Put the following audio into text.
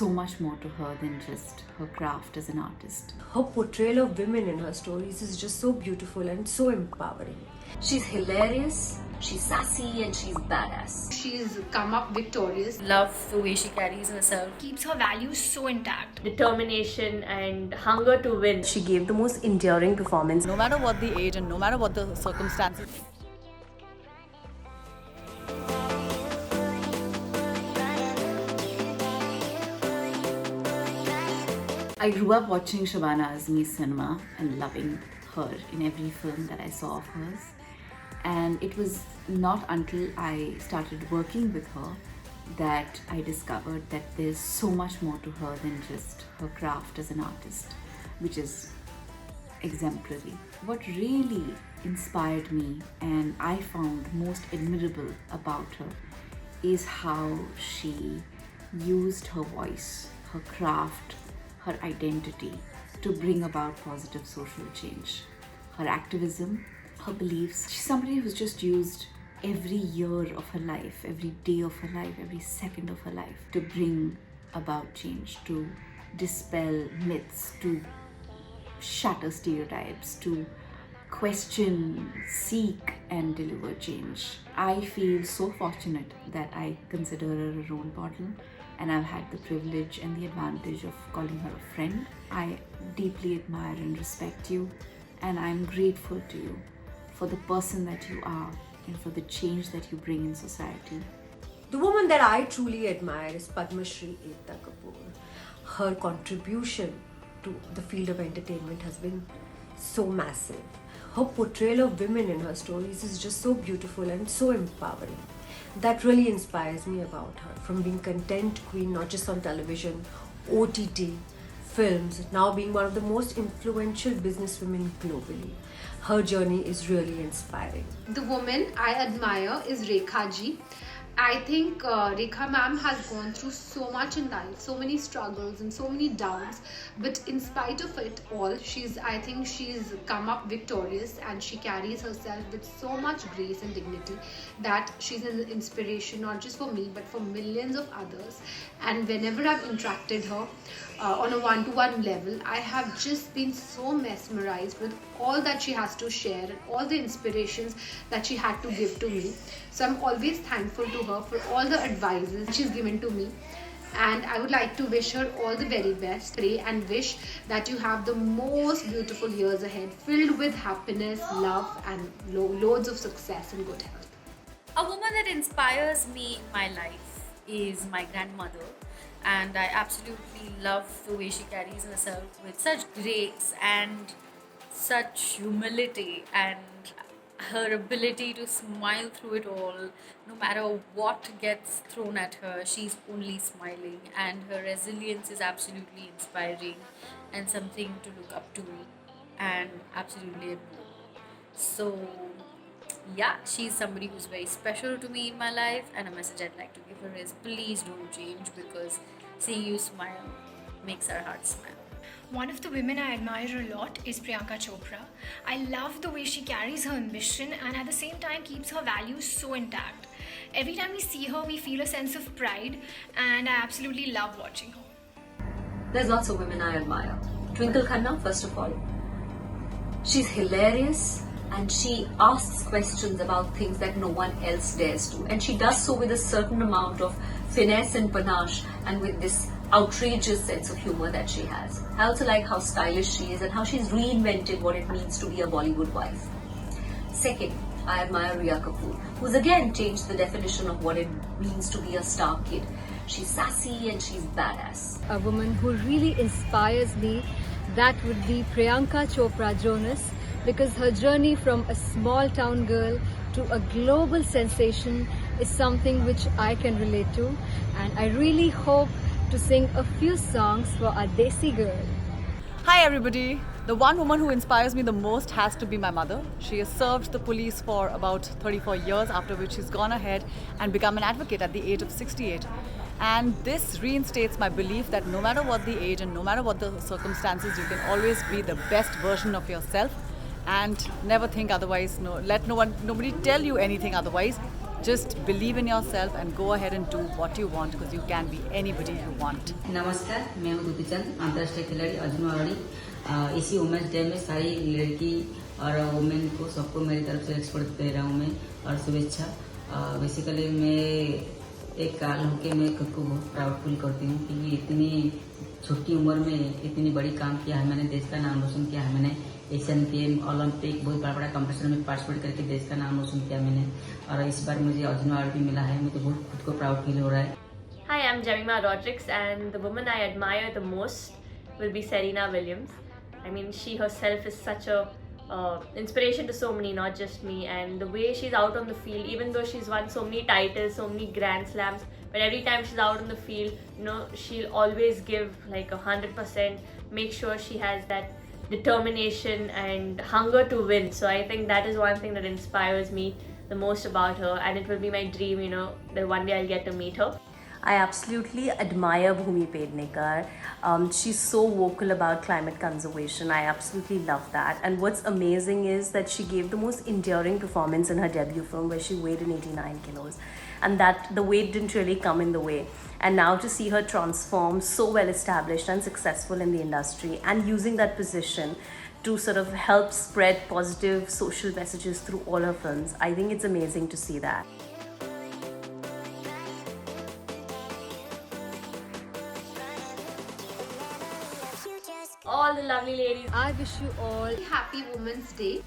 so much more to her than just her craft as an artist. Her portrayal of women in her stories is just so beautiful and so empowering. She's hilarious, she's sassy, and she's badass. She's come up victorious. Love the way she carries herself. Keeps her values so intact. Determination and hunger to win. She gave the most enduring performance. No matter what the age and no matter what the circumstances. I grew up watching Shabana Azmi's cinema and loving her in every film that I saw of hers. And it was not until I started working with her that I discovered that there's so much more to her than just her craft as an artist, which is exemplary. What really inspired me and I found most admirable about her is how she used her voice, her craft, her identity to bring about positive social change. Her activism, her beliefs. She's somebody who's just used every year of her life, every day of her life, every second of her life to bring about change, to dispel myths, to shatter stereotypes, to question, seek, and deliver change. I feel so fortunate that I consider her a role model, and I've had the privilege and the advantage of calling her a friend. I deeply admire and respect you, and I'm grateful to you for the person that you are and for the change that you bring in society. The woman that I truly admire is Padma Shri Ekta Kapoor. Her contribution to the field of entertainment has been so massive. Her portrayal of women in her stories is just so beautiful and so empowering. That really inspires me about her. From being content queen, not just on television, OTT, films, now being one of the most influential businesswomen globally. Her journey is really inspiring. The woman I admire is Rekha ji. I think Rekha ma'am has gone through so much in life, so many struggles and so many downs, but in spite of it all, I think she's come up victorious, and she carries herself with so much grace and dignity that she's an inspiration not just for me but for millions of others. And whenever I've interacted her on a one-to-one level, I have just been so mesmerized with all that she has to share and all the inspirations that she had to give to me. So I'm always thankful to her for all the advices she's given to me, and I would like to wish her all the very best. Pray and wish that you have the most beautiful years ahead, filled with happiness, love, and loads of success and good health. A woman that inspires me in my life is my grandmother, and I absolutely love the way she carries herself with such grace and such humility, and her ability to smile through it all. No matter what gets thrown at her, she's only smiling, and her resilience is absolutely inspiring and something to look up to and absolutely admire. So yeah, she's somebody who's very special to me in my life, and a message I'd like to give her is please don't change, because seeing you smile makes our hearts smile. One of the women I admire a lot is Priyanka Chopra. I love the way she carries her ambition and at the same time keeps her values so intact. Every time we see her, we feel a sense of pride, and I absolutely love watching her. There's lots of women I admire. Twinkle Khanna, first of all. She's hilarious, and she asks questions about things that no one else dares to. And she does so with a certain amount of finesse and panache, and with this outrageous sense of humor that she has. I also like how stylish she is and how she's reinvented what it means to be a Bollywood wife. Second, I admire Rhea Kapoor, who's again changed the definition of what it means to be a star kid. She's sassy and she's badass. A woman who really inspires me, that would be Priyanka Chopra Jonas, because her journey from a small town girl to a global sensation is something which I can relate to, and I really hope to sing a few songs for our Desi girl. Hi everybody! The one woman who inspires me the most has to be my mother. She has served the police for about 34 years, after which she's gone ahead and become an advocate at the age of 68. And this reinstates my belief that no matter what the age and no matter what the circumstances, you can always be the best version of yourself and never think otherwise. Let nobody tell you anything otherwise. Just believe in yourself and go ahead and do what you want because you can be anybody you want. नमस्कार, मैं हूँ दुती चंद, अंतर्राष्ट्रीय खिलाड़ी Arjun awardee. इसी women's day में सारी लड़की और वुमेन को सबको मेरी तरफ से एक्सपर्ट दे रहा हूँ मैं और शुभेच्छा। बेसिकली मैं एक काल होके मैं खुद को बहुत प्राउड फील करती हूँ कि इतनी छोटी उम्र में इतनी बड़ी काम किया है मैंने, देश का नाम रोशन किया है मैंने। एशियन गेम, ओलंपिक, बहुत बड़ा बड़ा कंपटीशन में पार्टिसिपेट करके देश का नाम रोशन किया मैंने और इस बार मुझे अर्जुन अवार्ड भी मिला है। मुझे बहुत खुद को प्राउड फील हो रहा है। Hi, I'm Jemima Rodrigues, and the woman I admire the most will be Serena Williams. I mean, she herself is such a inspiration to so many, not just me. And the way she's out on the field, even though she's won so many titles, so many Grand Slams, but every time she's out on the field, you know, she'll always give like 100%. Make sure she has that determination and hunger to win. So I think that is one thing that inspires me the most about her, and it will be my dream, you know, that one day I'll get to meet her. I absolutely admire Bhumi Pednekar. She's so vocal about climate conservation. I absolutely love that. And what's amazing is that she gave the most enduring performance in her debut film where she weighed in 89 kilos. And that the weight didn't really come in the way. And now to see her transform, so well established and successful in the industry, and using that position to sort of help spread positive social messages through all her films, I think it's amazing to see that. All the lovely ladies. I wish you all Happy Women's Day.